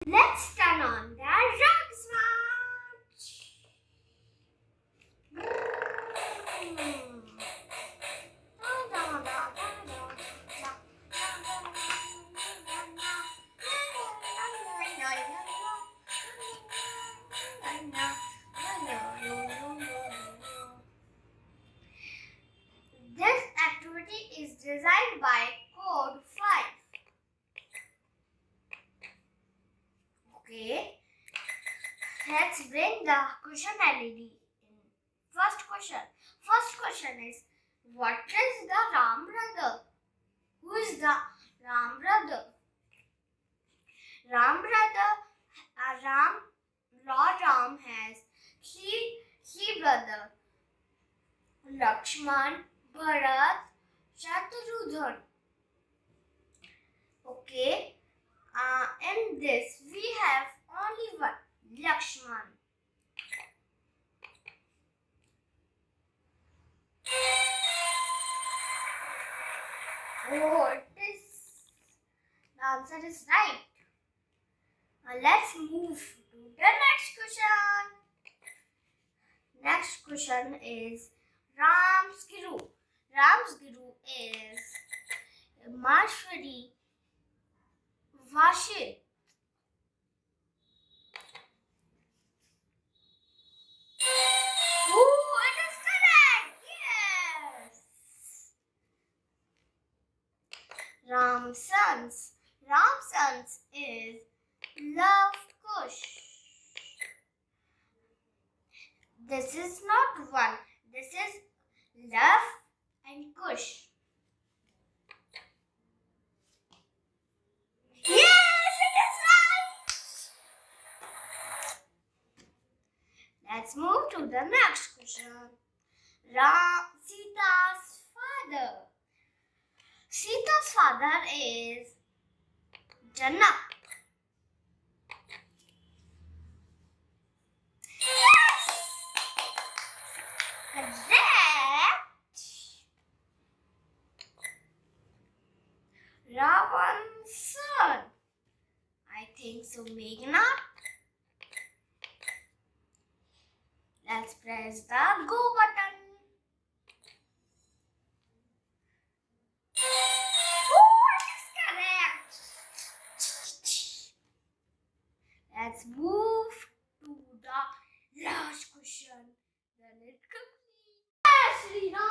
Let's turn on the Rocksmart. This activity is designed by Code 5. Okay, let's bring the question LED in. First question is, what is the Ram brother? Who is the Ram brother? Lord Ram has three brothers: Lakshman, Bharat, Shatrughan. Okay, in this we have only one, Lakshman. Oh, the answer is right. Let's move to the next question. Next question is Ram's Guru. Ram's Guru is Maheshwari Vashit. Oh, it is correct. Yes. Ram's sons is Love Kush. This is not one. This is Love and Kush. Yes, it is right. Let's move to the next question. Sita's father. Sita's father is Janak. Correct. Ravan's son. I think so, Meghna. Let's press the go button. Oh, it is correct. Let's move to the last question. Then it complete. Yes, Rina.